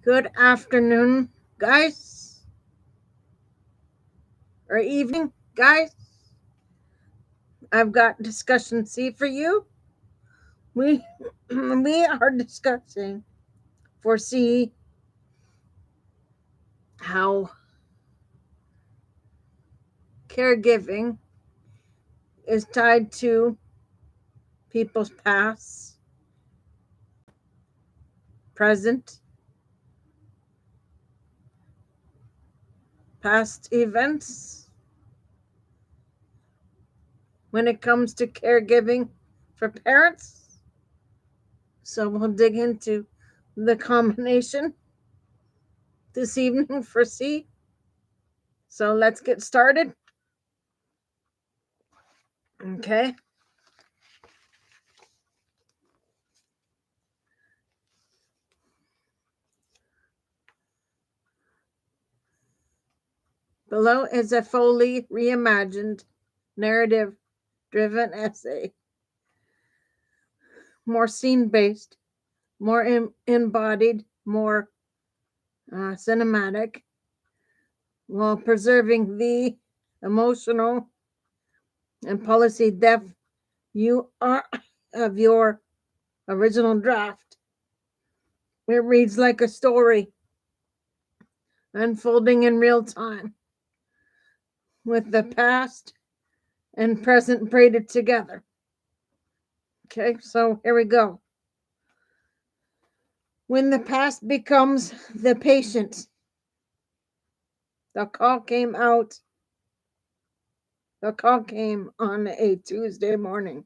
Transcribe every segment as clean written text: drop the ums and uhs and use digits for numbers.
Good afternoon, guys, or evening, guys. I've got discussion C for you. We we are discussing for C how caregiving is tied to people's present, past events when it comes to caregiving for parents. So we'll dig into the combination this evening for C. So let's get started. Okay. Below is a fully reimagined, narrative driven essay, more scene based, more embodied, more cinematic, while preserving the emotional and policy depth you are of your original draft. It reads like a story unfolding in real time, with the past and present braided together. Okay, so here we go. When the past becomes the patient, the call came out. The call came on a Tuesday morning.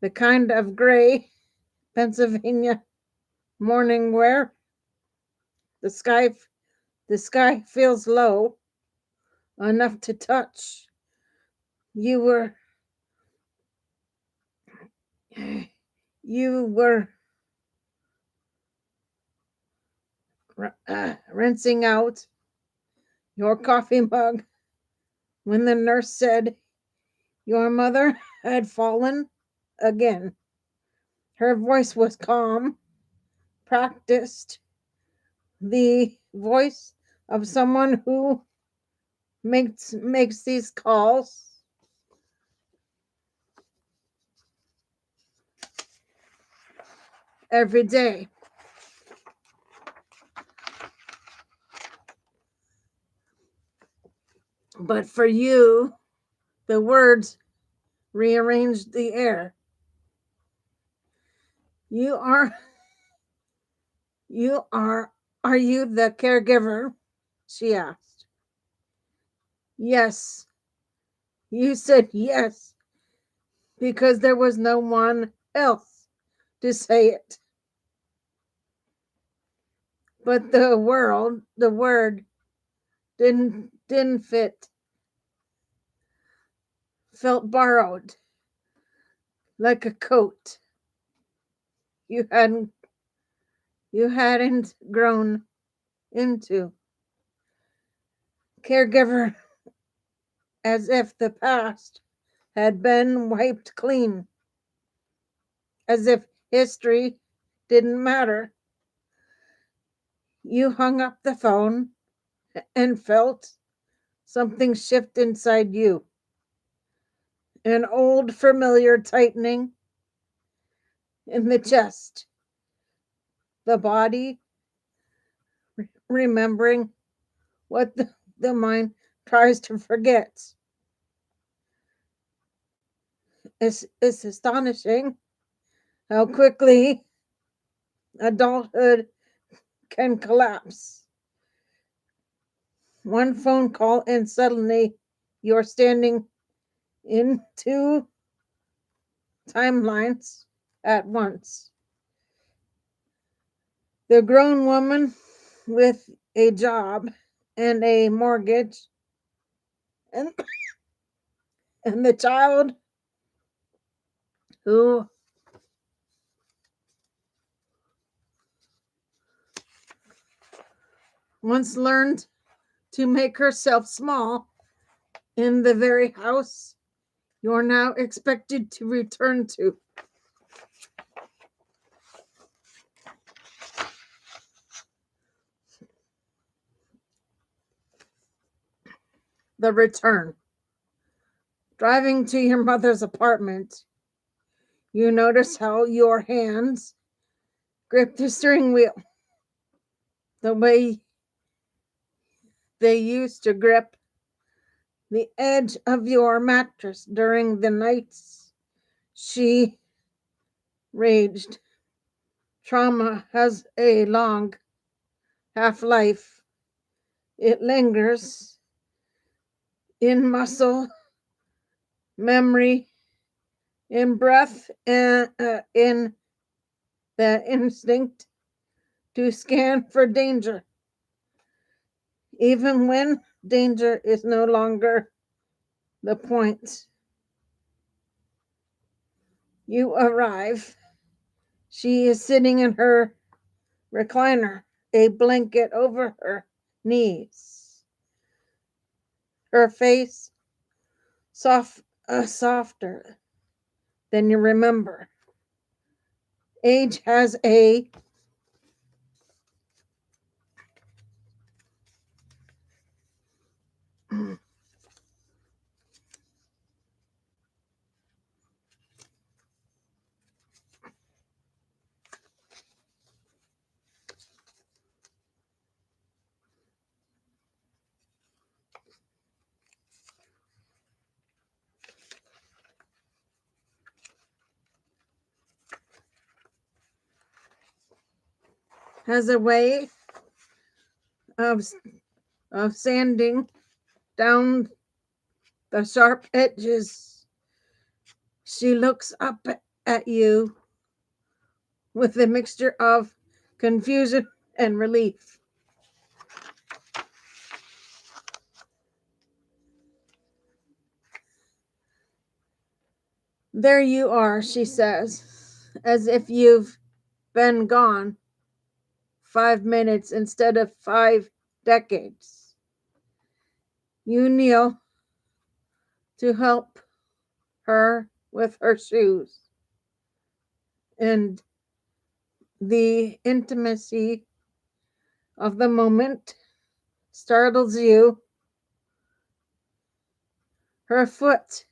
The kind of gray Pennsylvania morning where the sky the sky feels low enough to touch. You were you were rinsing out your coffee mug when the nurse said your mother had fallen again. Her voice was calm, practiced, the voice of someone who makes these calls every day. But for you, the words rearranged the air. You are you are you the caregiver? She asked. Yes. You said yes because there was no one else to say it. But the word didn't fit. Felt borrowed, like a coat you hadn't you hadn't grown into. Caregiver, as if the past had been wiped clean, as if history didn't matter. You hung up the phone and felt something shift inside you. An old familiar tightening in the chest, the body remembering what the mind tries to forget. It's astonishing how quickly adulthood can collapse. One phone call, and suddenly you're standing in two timelines at once. The grown woman with a job and a mortgage, and, and the child who once learned to make herself small in the very house you're now expected to return to. The return. Driving to your mother's apartment, you notice how your hands grip the steering wheel the way they used to grip the edge of your mattress during the nights she raged. Trauma has a long half life. It lingers in muscle, memory, in breath, and in the instinct to scan for danger, even when danger is no longer the point. You arrive. She is sitting in her recliner, a blanket over her knees, her face softer than you remember. Age has a way of sanding down the sharp edges. She looks up at you with a mixture of confusion and relief. There you are, she says, as if you've been gone 5 minutes instead of 5 decades. You kneel to help her with her shoes, and the intimacy of the moment startles you. Her foot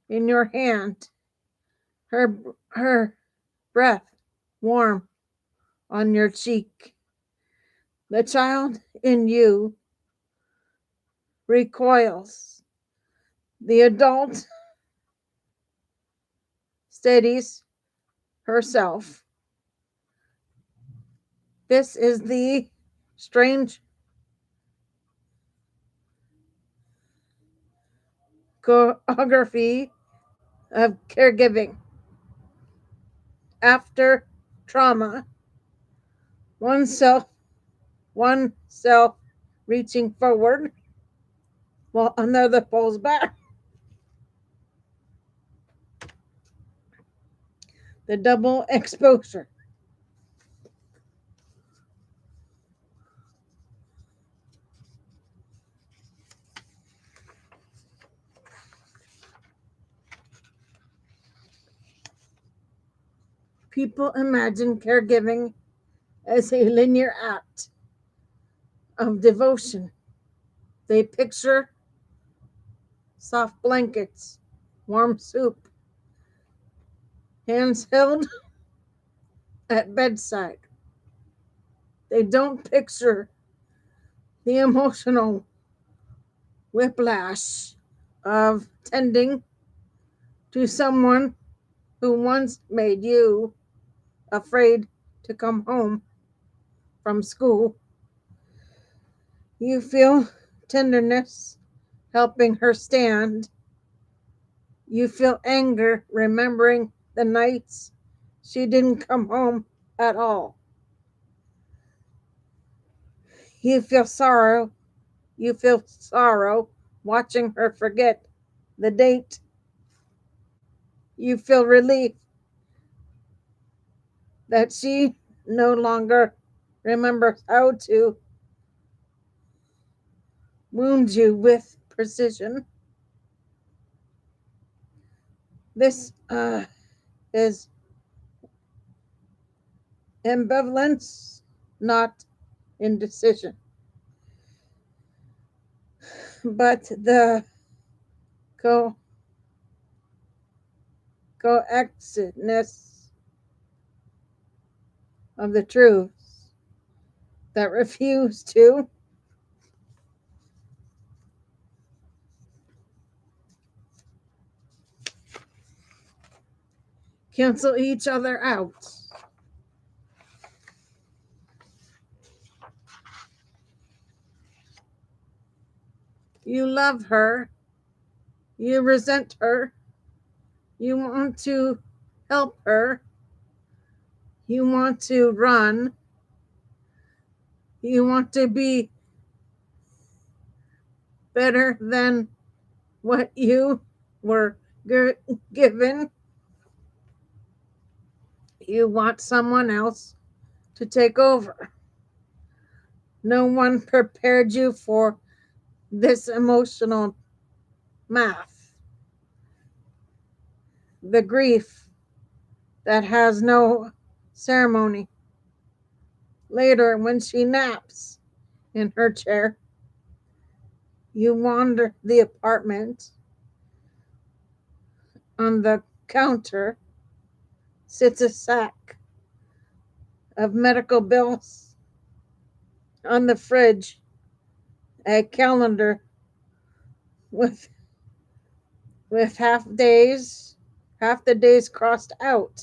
in your hand, her breath warm on your cheek. The child in you recoils. The adult steadies herself. This is the strange choreography of caregiving. After trauma, oneself, one self reaching forward while another pulls back. The double exposure. People imagine caregiving as a linear act of devotion. They picture soft blankets, warm soup, hands held at bedside. They don't picture the emotional whiplash of tending to someone who once made you afraid to come home from school. You feel tenderness helping her stand. You feel anger remembering the nights she didn't come home at all. You feel sorrow. You feel sorrow watching her forget the date. You feel relief that she no longer remembers how to wound you with precision. This is ambivalence, not indecision. but the co- coexistence of the truths that refuse to cancel each other out. You love her, you resent her, you want to help her, you want to run, you want to be better than what you were given, you want someone else to take over. No one prepared you for this emotional math. The grief that has no ceremony. Later, when she naps in her chair, you wander the apartment. On the counter sits a sack of medical bills. On the fridge, a calendar with with half the days crossed out.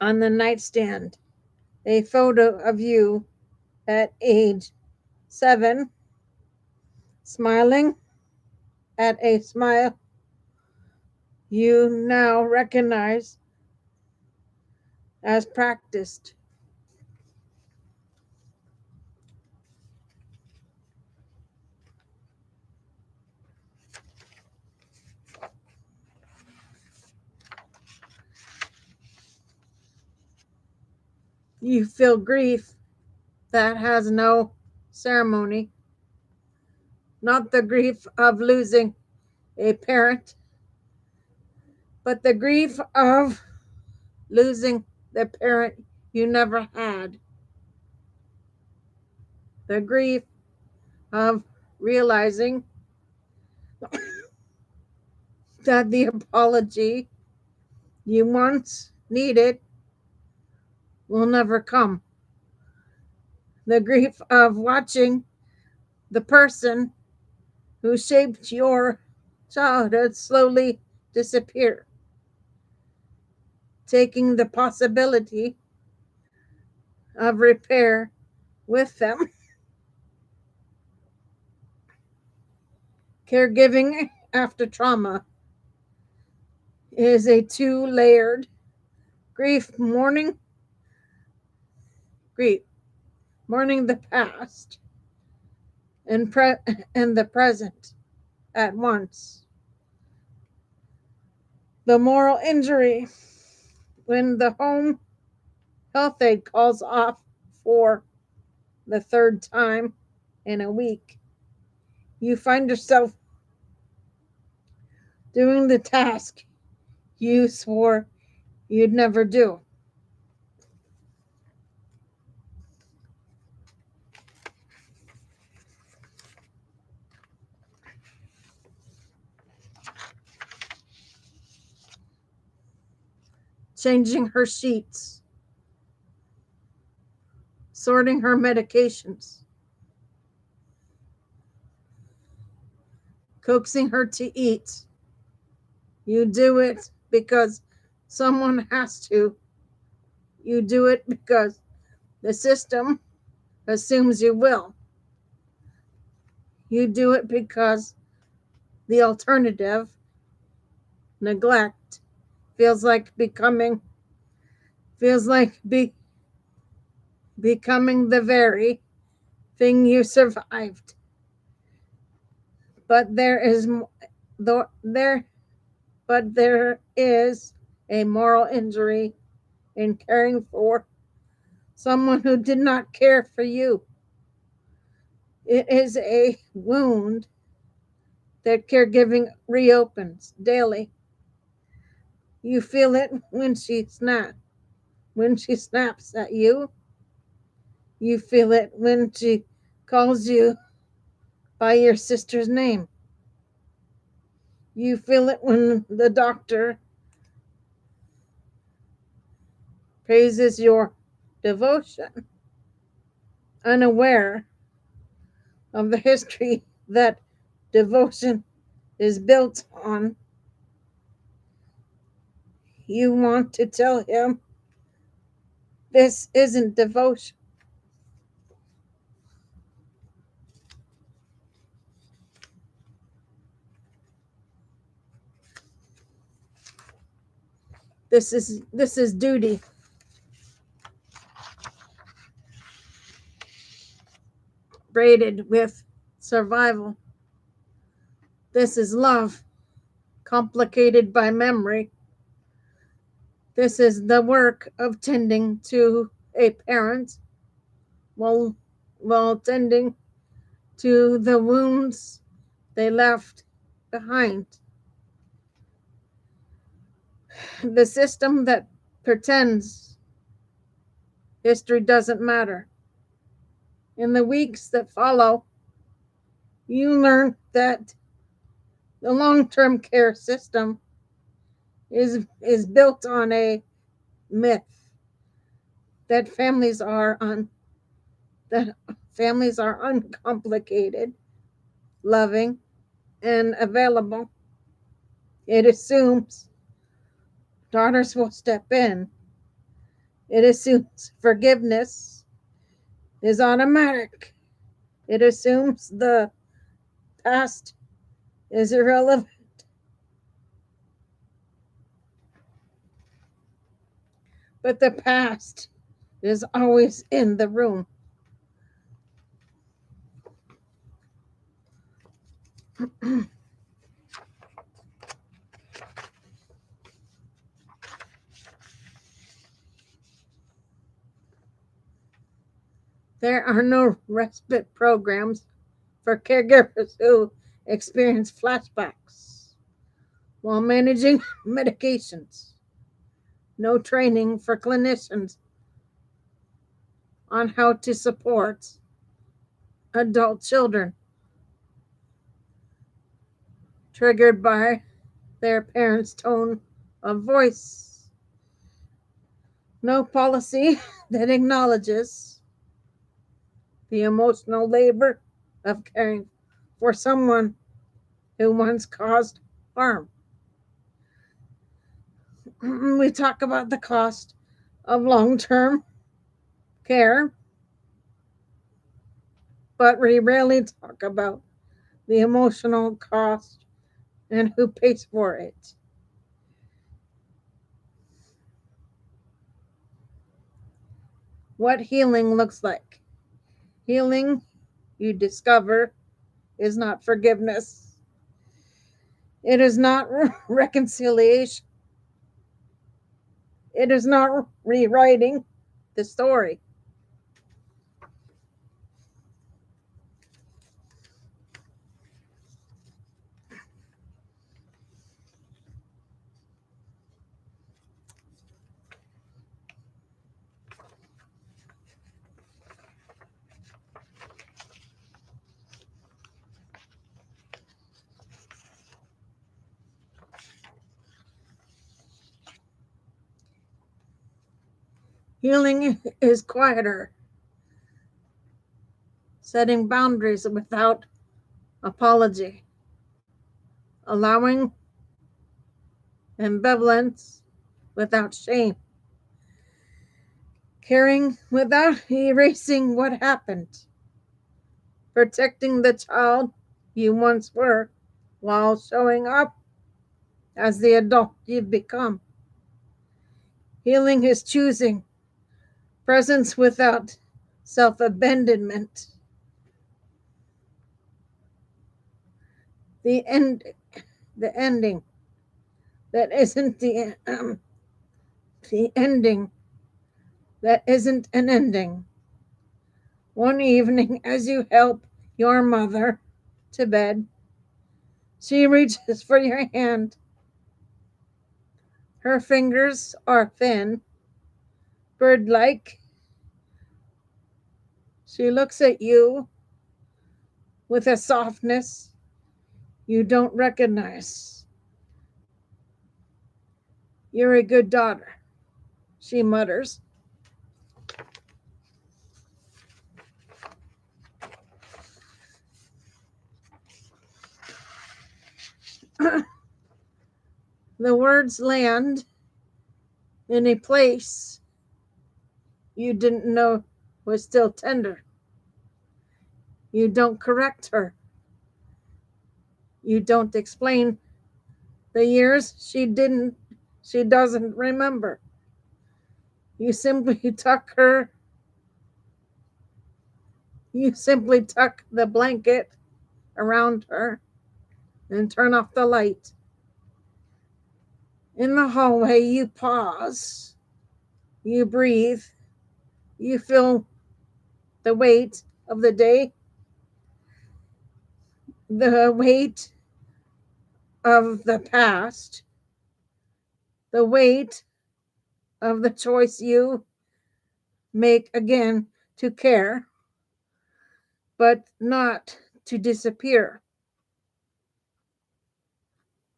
On the nightstand, a photo of you at age 7, smiling at a smile you now recognize as practiced. You feel grief that has no ceremony, not the grief of losing a parent, but the grief of losing the parent you never had, the grief of realizing that the apology you once needed will never come, the grief of watching the person who shaped your childhood slowly disappear, taking the possibility of repair with them. Caregiving after trauma is a two-layered grief, grief, mourning the past and and the present at once. The moral injury, when the home health aide calls off for the third time in a week, you find yourself doing the task you swore you'd never do. Changing her sheets, sorting her medications, coaxing her to eat. You do it because someone has to. You do it because the system assumes you will. You do it because the alternative, neglect, feels like becoming the very thing you survived. But there there is a moral injury in caring for someone who did not care for you. It is a wound that caregiving reopens daily. You feel it when she snaps at you. You feel it when she calls you by your sister's name. You feel it when the doctor praises your devotion, unaware of the history that devotion is built on. You want to tell him this isn't devotion. This is duty. Braided with survival. This is love, complicated by memory. This is the work of tending to a parent while, while tending to the wounds they left behind. The system that pretends history doesn't matter. In the weeks that follow, you learn that the long-term care system is built on a myth that families are uncomplicated, loving, and available. It assumes daughters will step in. It assumes forgiveness is automatic. It assumes the past is irrelevant. But the past is always in the room. There are no respite programs for caregivers who experience flashbacks while managing medications. No training for clinicians on how to support adult children triggered by their parents' tone of voice. No policy that acknowledges the emotional labor of caring for someone who once caused harm. We talk about the cost of long term care, but we rarely talk about the emotional cost and who pays for it. What healing looks like. Healing, you discover, is not forgiveness. It is not reconciliation. It is not rewriting the story. Healing is quieter, setting boundaries without apology, allowing ambivalence without shame, caring without erasing what happened, protecting the child you once were while showing up as the adult you've become. Healing is choosing presence without self abandonment. The end, the ending that isn't the ending that isn't an ending. One evening, as you help your mother to bed, she reaches for your hand. Her fingers are thin, bird like. She looks at you with a softness you don't recognize. You're a good daughter, she mutters. The words land in a place you didn't know was still tender. You don't correct her. You don't explain the years she doesn't remember. You simply tuck her, you simply tuck the blanket around her and turn off the light. In the hallway, you pause, you breathe, you feel the weight of the day, the weight of the past, the weight of the choice you make again to care, but not to disappear.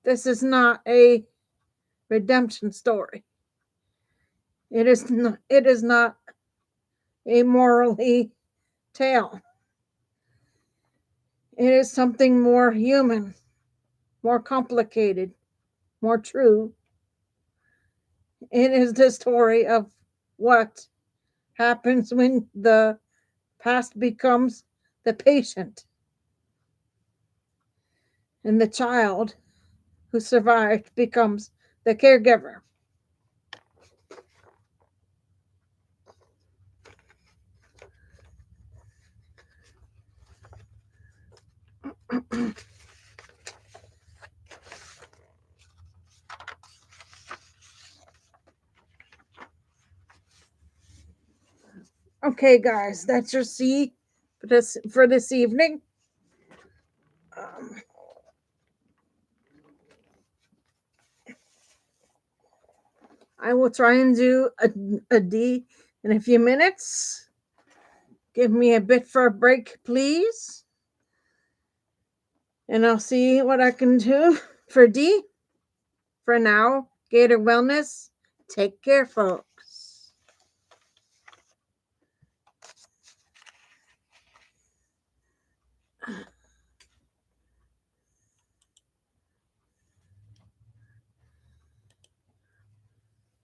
This is not a redemption story. It is not a morally tale. It is something more human, more complicated, more true. It is the story of what happens when the past becomes the patient and the child who survived becomes the caregiver. Okay, guys, that's your C for this evening. Um, I will try and do a D in a few minutes. Give me a bit for a break, please. And I'll see what I can do for D. For now, Gator Wellness, take care, folks.